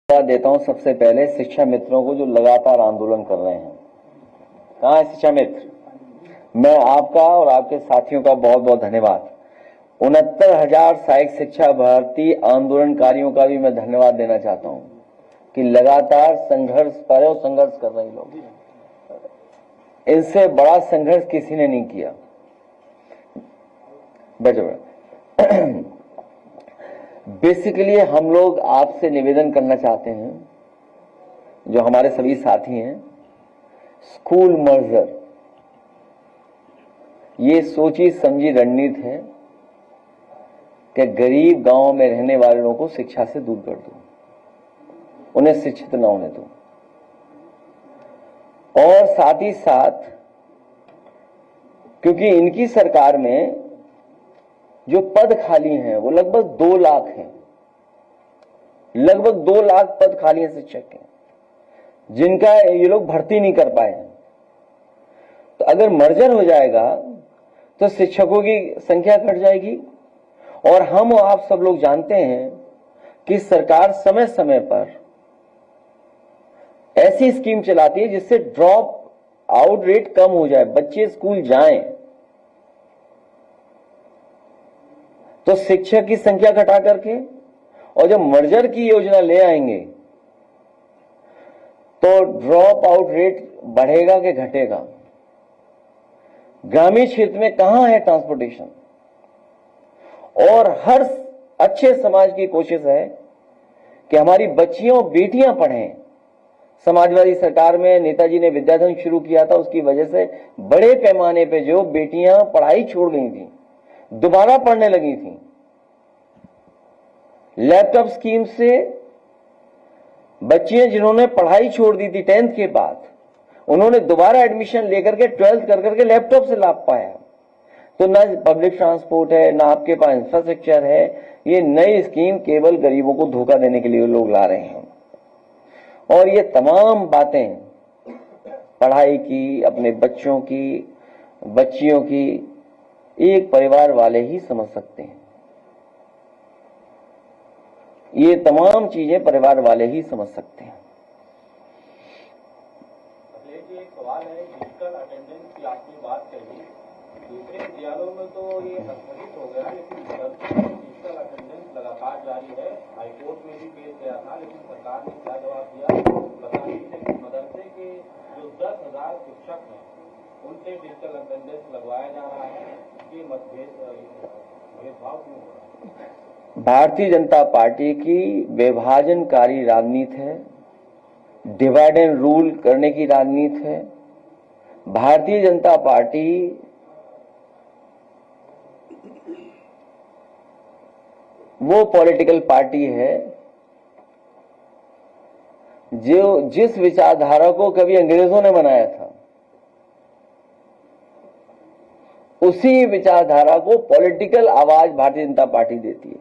धन्यवाद देता हूं सबसे पहले शिक्षा मित्रों को जो लगातार आंदोलन कर रहे हैं। कहां है शिक्षा मित्र? मैं आपका और आपके साथियों का बहुत बहुत धन्यवाद। 69,000 सहायक शिक्षा भर्ती आंदोलनकारियों का भी मैं धन्यवाद देना चाहता हूं कि लगातार संघर्ष कर रहे हैं लोग। इनसे बड़ा संघर्ष किसी ने नहीं किया। बेसिकली हम लोग आपसे निवेदन करना चाहते हैं, जो हमारे सभी साथी हैं, स्कूल मर्जर ये सोची समझी रणनीति है कि गरीब गांव में रहने वाले लोगों को शिक्षा से दूर कर दो, उन्हें शिक्षित न होने दो। और साथ ही साथ क्योंकि इनकी सरकार में जो पद खाली हैं वो लगभग 2 लाख हैं, लगभग 2 लाख पद खाली हैं शिक्षक के, जिनका ये लोग भर्ती नहीं कर पाए हैं। तो अगर मर्जर हो जाएगा तो शिक्षकों की संख्या घट जाएगी। और हम और आप सब लोग जानते हैं कि सरकार समय समय पर ऐसी स्कीम चलाती है जिससे ड्रॉप आउट रेट कम हो जाए, बच्चे स्कूल जाएं। तो शिक्षक की संख्या घटा करके और जब मर्जर की योजना ले आएंगे तो ड्रॉप आउट रेट बढ़ेगा कि घटेगा? ग्रामीण क्षेत्र में कहां है ट्रांसपोर्टेशन? और हर अच्छे समाज की कोशिश है कि हमारी बच्चियों बेटियां पढ़ें। समाजवादी सरकार में नेताजी ने विद्याधन शुरू किया था, उसकी वजह से बड़े पैमाने पे जो बेटियां पढ़ाई छोड़ गई थी दोबारा पढ़ने लगी थी। लैपटॉप स्कीम से बच्चियां जिन्होंने पढ़ाई छोड़ दी थी 10th के बाद, उन्होंने दोबारा एडमिशन लेकर के 12th कर करके लैपटॉप से लाभ पाया। तो ना पब्लिक ट्रांसपोर्ट है, ना आपके पास इंफ्रास्ट्रक्चर है। ये नई स्कीम केवल गरीबों को धोखा देने के लिए लोग ला रहे हैं। और ये तमाम बातें पढ़ाई की, अपने बच्चों की, बच्चियों की, एक परिवार वाले ही समझ सकते हैं। ये तमाम चीजें परिवार वाले ही समझ सकते हैं। एक सवाल है, डिजिटल अटेंडेंस की आपने बात कही, दूसरे विद्यालयों में तो ये स्थगित हो गया, लेकिन डिजिटल अटेंडेंस लगातार जारी है। हाईकोर्ट में भी केस गया था, लेकिन सरकार ने क्या जवाब दिया पता नहीं। लेकिन मदरसे के जो 10,000 शिक्षक हैं उनसे डिजिटल अटेंडेंस लगवाया जा रहा है। ये भेदभाव क्यों हो रहा है? भारतीय जनता पार्टी की विभाजनकारी राजनीति है, डिवाइड एंड रूल करने की राजनीति है। भारतीय जनता पार्टी वो पॉलिटिकल पार्टी है जो जिस विचारधारा को कभी अंग्रेजों ने बनाया था, उसी विचारधारा को पॉलिटिकल आवाज भारतीय जनता पार्टी देती है।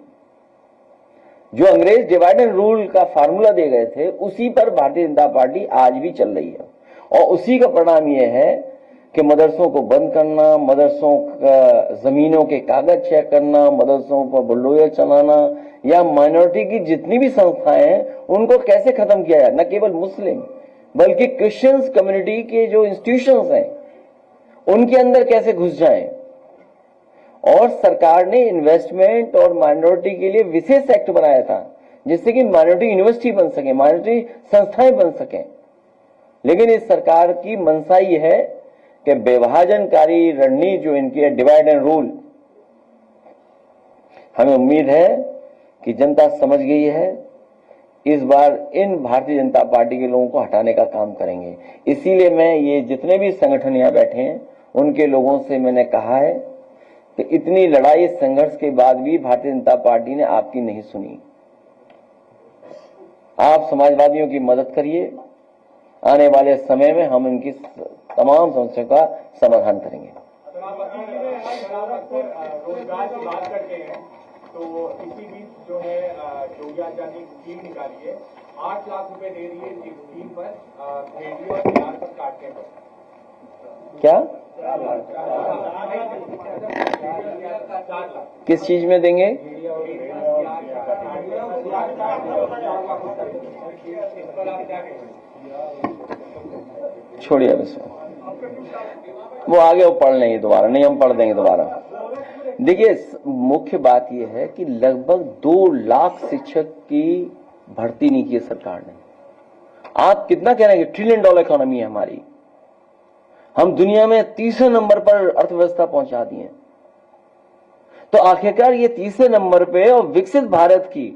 जो अंग्रेज डिवाइड एंड रूल का फार्मूला दे गए थे, उसी पर भारतीय जनता पार्टी आज भी चल रही है। और उसी का परिणाम यह है कि मदरसों को बंद करना, मदरसों का जमीनों के कागज चेक करना, मदरसों पर बुलडोजर चलाना, या माइनॉरिटी की जितनी भी संस्थाएं हैं उनको कैसे खत्म किया जाए। न केवल मुस्लिम बल्कि क्रिश्चियंस कम्युनिटी के जो इंस्टीट्यूशंस हैं उनके अंदर कैसे घुस जाएं। और सरकार ने इन्वेस्टमेंट और माइनॉरिटी के लिए विशेष एक्ट बनाया था जिससे कि माइनॉरिटी यूनिवर्सिटी बन सके, माइनॉरिटी संस्थाएं बन सकें। लेकिन इस सरकार की मंशा ये है कि विभाजनकारी रणनीति जो इनकी है, डिवाइड एंड रूल, हमें उम्मीद है कि जनता समझ गई है। इस बार इन भारतीय जनता पार्टी के लोगों को हटाने का काम करेंगे। इसीलिए मैं ये जितने भी संगठन यहां बैठे हैं उनके लोगों से मैंने कहा है कि इतनी लड़ाई संघर्ष के बाद भी भारतीय जनता पार्टी ने आपकी नहीं सुनी। आप समाजवादियों की मदद करिए। आने वाले समय में हम इनकी तमाम समस्याओं का समाधान करेंगे। रोजगार की बात करते हैं तो इसी बीच जो है योगी आचार्य ने स्कीम निकाली है, 8 लाख रुपए दे रही है इस स्कीम पर, रेडियो और बिहार पर काटने पर। क्या किस चीज में देंगे? छोड़िए अब इसमें, वो आगे वो पढ़ लेंगे दोबारा, नहीं हम पढ़ देंगे दोबारा। देखिए मुख्य बात यह है कि लगभग 2 लाख शिक्षक की भर्ती नहीं की है सरकार ने। आप कितना कह रहे हैं कि $1 ट्रिलियन इकोनॉमी है हमारी, हम दुनिया में तीसरे नंबर पर अर्थव्यवस्था पहुंचा दी है, तो आखिरकार ये तीसरे नंबर पे और विकसित भारत की,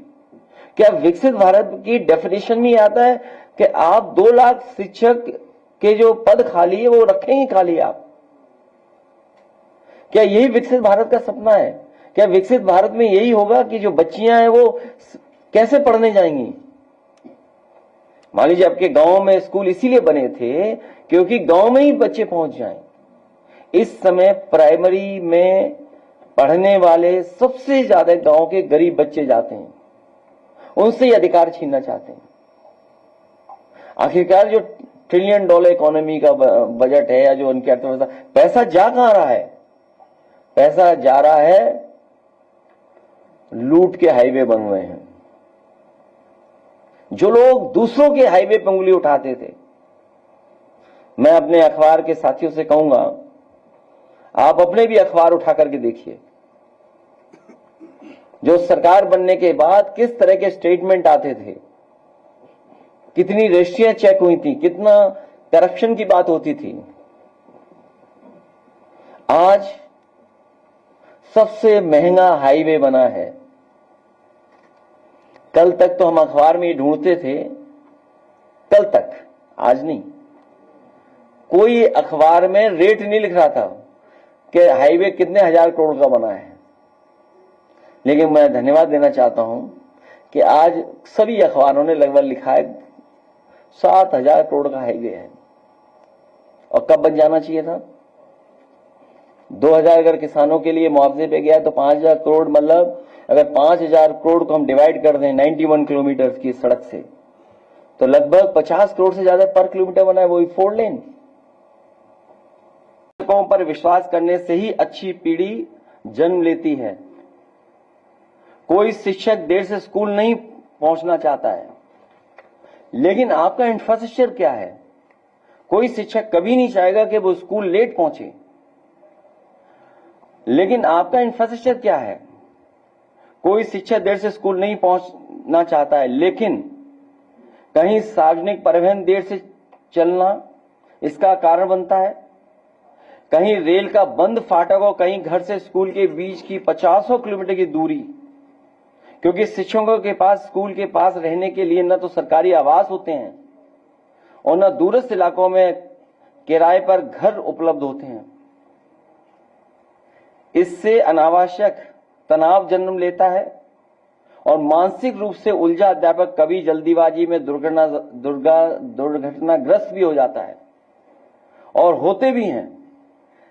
क्या विकसित भारत की डेफिनेशन में आता है कि आप 2 लाख शिक्षक के जो पद खाली है वो रखेंगे खाली आप? क्या यही विकसित भारत का सपना है? क्या विकसित भारत में यही होगा कि जो बच्चियां हैं वो कैसे पढ़ने जाएंगी? मान लीजिए आपके गांव में स्कूल इसीलिए बने थे क्योंकि गांव में ही बच्चे पहुंच जाएं। इस समय प्राइमरी में पढ़ने वाले सबसे ज्यादा गांव के गरीब बच्चे जाते हैं, उनसे ही अधिकार छीनना चाहते हैं। आखिरकार जो $1 ट्रिलियन इकोनॉमी का बजट है या जो उनकी अर्थव्यवस्था, पैसा जा कहां रहा है? पैसा जा रहा है लूट के हाईवे बन रहे हैं। जो लोग दूसरों के हाईवे पर उंगली उठाते थे, मैं अपने अखबार के साथियों से कहूंगा आप अपने भी अखबार उठा करके देखिए, जो सरकार बनने के बाद किस तरह के स्टेटमेंट आते थे, कितनी रजिस्ट्रियां चेक हुई थी, कितना करप्शन की बात होती थी। आज सबसे महंगा हाईवे बना है। कल तक तो हम अखबार में ये ढूंढते थे, कल तक, आज नहीं, कोई अखबार में रेट नहीं लिख रहा था कि हाईवे कितने हजार करोड़ का बना है। लेकिन मैं धन्यवाद देना चाहता हूं कि आज सभी अखबारों ने लगभग लिखा है 7,000 करोड़ का हाईवे है। और कब बन जाना चाहिए था? 2,000 अगर किसानों के लिए मुआवजे पे गया तो 5,000 करोड़, मतलब अगर 5,000 करोड़ को हम डिवाइड कर दें 91 किलोमीटर की सड़क से, तो लगभग 50 करोड़ से ज्यादा पर किलोमीटर बना है, वो भी 4 लेन। शिक्षकों पर विश्वास करने से ही अच्छी पीढ़ी जन्म लेती है। कोई शिक्षक देर से स्कूल नहीं पहुंचना चाहता है, लेकिन आपका इंफ्रास्ट्रक्चर क्या है? कोई शिक्षक कभी नहीं चाहेगा कि वो स्कूल लेट पहुंचे, लेकिन आपका इंफ्रास्ट्रक्चर क्या है? कोई शिक्षक देर से स्कूल नहीं पहुंचना चाहता है, लेकिन कहीं सार्वजनिक परिवहन देर से चलना इसका कारण बनता है, कहीं रेल का बंद फाटक और कहीं घर से स्कूल के बीच की 50 किलोमीटर की दूरी, क्योंकि शिक्षकों के पास स्कूल के पास रहने के लिए न तो सरकारी आवास होते हैं और न दूरस्थ इलाकों में किराए पर घर उपलब्ध होते हैं। इससे अनावश्यक तनाव जन्म लेता है और मानसिक रूप से उलझा अध्यापक कभी जल्दीबाजी में दुर्घटनाग्रस्त भी हो जाता है, और होते भी हैं,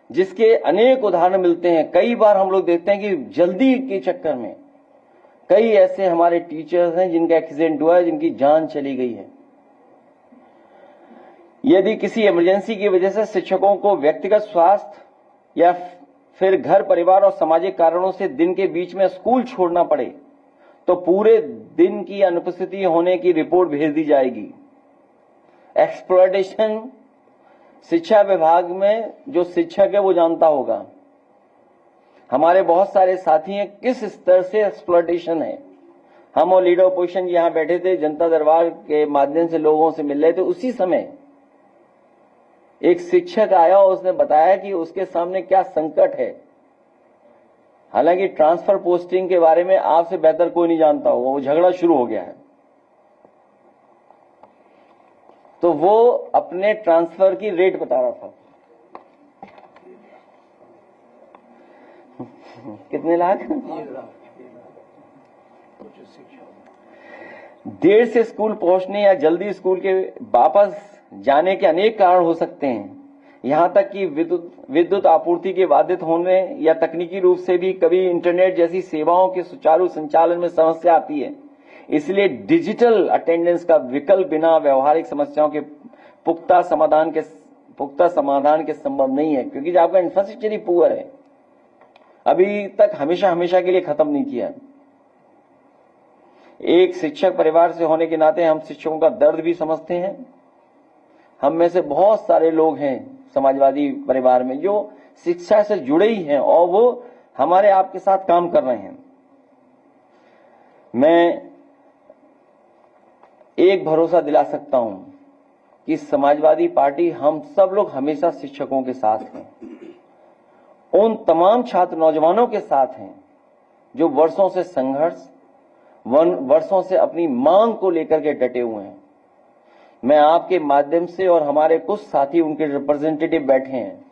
जिसके अनेक उदाहरण मिलते हैं। कई बार हम लोग देखते हैं कि जल्दी के चक्कर में कई ऐसे हमारे टीचर्स हैं जिनका एक्सीडेंट हुआ है, जिनकी जान चली गई है। यदि किसी इमरजेंसी की वजह से शिक्षकों को व्यक्तिगत स्वास्थ्य या फिर घर परिवार और सामाजिक कारणों से दिन के बीच में स्कूल छोड़ना पड़े, तो पूरे दिन की अनुपस्थिति होने की रिपोर्ट भेज दी जाएगी। एक्सप्लॉयटेशन शिक्षा विभाग में जो शिक्षक है वो जानता होगा। हमारे बहुत सारे साथी हैं, किस स्तर से एक्सप्लॉयटेशन है। हम और लीडर ऑपोजिशन यहां बैठे थे, जनता दरबार के माध्यम से लोगों से मिल रहे थे, उसी समय एक शिक्षक आया और उसने बताया कि उसके सामने क्या संकट है। हालांकि ट्रांसफर पोस्टिंग के बारे में आपसे बेहतर कोई नहीं जानता होगा, वो झगड़ा शुरू हो गया है। तो वो अपने ट्रांसफर की रेट बता रहा था, कितने लाख? देर से स्कूल पहुंचने या जल्दी स्कूल के वापस जाने के अनेक कारण हो सकते हैं। यहां तक कि विद्युत आपूर्ति के बाधित होने या तकनीकी रूप से भी कभी इंटरनेट जैसी सेवाओं के सुचारू संचालन में समस्या आती है। इसलिए डिजिटल अटेंडेंस का विकल्प बिना व्यवहारिक समस्याओं के पुख्ता समाधान के संभव नहीं है, क्योंकि आपका इंफ्रास्ट्रक्चर ही पुअर है, अभी तक हमेशा के लिए खत्म नहीं किया। एक शिक्षक परिवार से होने के नाते हम शिक्षकों का दर्द भी समझते हैं। हम में से बहुत सारे लोग हैं समाजवादी परिवार में जो शिक्षा से जुड़े ही हैं और वो हमारे आपके साथ काम कर रहे हैं। मैं एक भरोसा दिला सकता हूं कि समाजवादी पार्टी हम सब लोग हमेशा शिक्षकों के साथ हैं, उन तमाम छात्र नौजवानों के साथ हैं जो वर्षों से संघर्ष, वर्षों से अपनी मांग को लेकर के डटे हुए हैं। मैं आपके माध्यम से और हमारे कुछ साथी उनके रिप्रेजेंटेटिव बैठे हैं,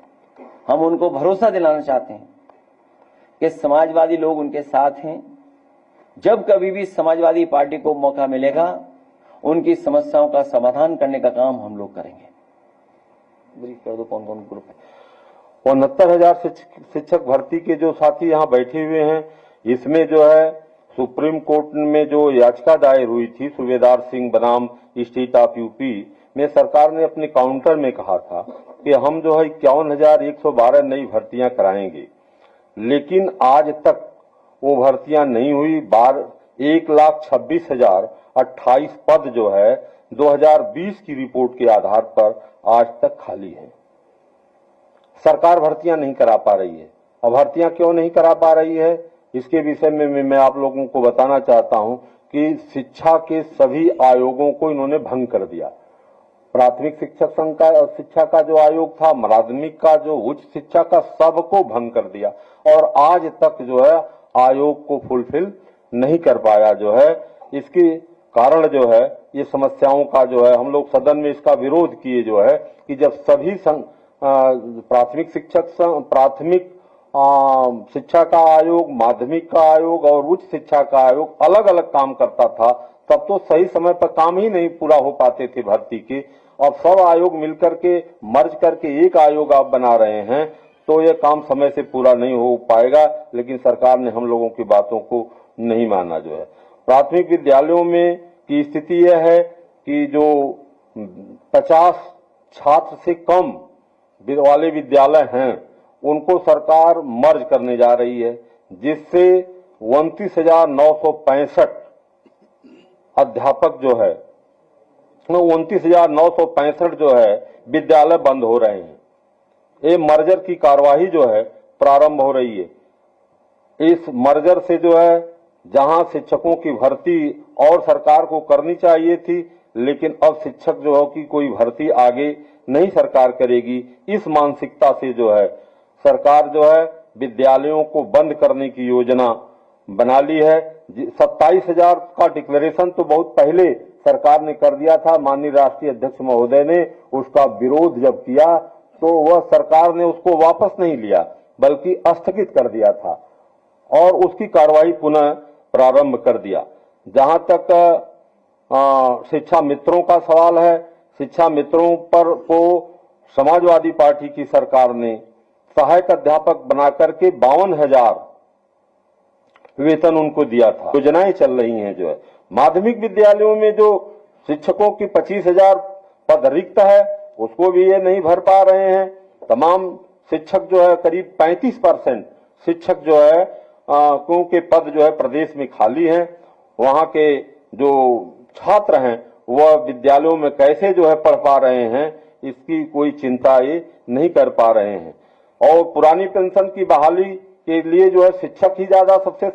हम उनको भरोसा दिलाना चाहते हैं कि समाजवादी लोग उनके साथ हैं। जब कभी भी समाजवादी पार्टी को मौका मिलेगा उनकी समस्याओं का समाधान करने का काम हम लोग करेंगे। ब्रीफ कर दो कौन कौन ग्रुप है। 69,000 शिक्षक भर्ती के जो साथी यहाँ बैठे हुए हैं, इसमें जो है सुप्रीम कोर्ट में जो याचिका दायर हुई थी सूबेदार सिंह बनाम स्टेट ऑफ यूपी में सरकार ने अपने काउंटर में कहा था कि हम जो है 51,112 नई भर्तियां कराएंगे, लेकिन आज तक वो भर्तियां नहीं हुई। 1,26,028 पद जो है 2020 की रिपोर्ट के आधार पर आज तक खाली है। सरकार भर्तियां नहीं करा पा रही है। अब भर्तियां क्यों नहीं करा पा रही है, इसके विषय में मैं आप लोगों को बताना चाहता हूं कि शिक्षा के सभी आयोगों को इन्होंने भंग कर दिया। प्राथमिक शिक्षक संघ का शिक्षा का जो आयोग था, माध्यमिक का, जो उच्च शिक्षा का, सबको भंग कर दिया और आज तक जो है आयोग को फुलफिल नहीं कर पाया। जो है इसके कारण जो है ये समस्याओं का जो है हम लोग सदन में इसका विरोध किए जो है कि जब सभी प्राथमिक शिक्षा का आयोग, माध्यमिक का आयोग और उच्च शिक्षा का आयोग अलग अलग काम करता था, तब तो सही समय पर काम ही नहीं पूरा हो पाते थे भर्ती के। अब सब आयोग मिलकर के मर्ज करके एक आयोग आप बना रहे हैं तो ये काम समय से पूरा नहीं हो पाएगा, लेकिन सरकार ने हम लोगों की बातों को नहीं माना। जो है प्राथमिक विद्यालयों में की स्थिति यह है कि जो 50 छात्र से कम वाले विद्यालय हैं उनको सरकार मर्ज करने जा रही है, जिससे 29,965 अध्यापक जो है 29,965 जो है विद्यालय बंद हो रहे हैं। ये मर्जर की कार्यवाही जो है प्रारंभ हो रही है। इस मर्जर से जो है जहां शिक्षकों की भर्ती और सरकार को करनी चाहिए थी, लेकिन अब शिक्षक जो है कि कोई भर्ती आगे नहीं सरकार करेगी, इस मानसिकता से जो है सरकार जो है विद्यालयों को बंद करने की योजना बना ली है। 27,000 का डिक्लेरेशन तो बहुत पहले सरकार ने कर दिया था। माननीय राष्ट्रीय अध्यक्ष महोदय ने उसका विरोध जब किया तो वह सरकार ने उसको वापस नहीं लिया बल्कि स्थगित कर दिया था और उसकी कार्रवाई पुनः प्रारंभ कर दिया। जहां तक शिक्षा मित्रों का सवाल है, शिक्षा मित्रों पर को समाजवादी पार्टी की सरकार ने सहायक अध्यापक बनाकर के 52,000 वेतन उनको दिया था। योजनाएं चल रही हैं। जो है माध्यमिक विद्यालयों में जो शिक्षकों की 25,000 पद रिक्त है उसको भी ये नहीं भर पा रहे हैं। तमाम शिक्षक जो है करीब 35% शिक्षक जो है क्योंकि पद जो है प्रदेश में खाली हैं। वहां के जो छात्र हैं वह विद्यालयों में कैसे जो है पढ़ पा रहे हैं इसकी कोई चिंता ये नहीं कर पा रहे हैं। और पुरानी पेंशन की बहाली के लिए जो है शिक्षक ही ज्यादा सबसे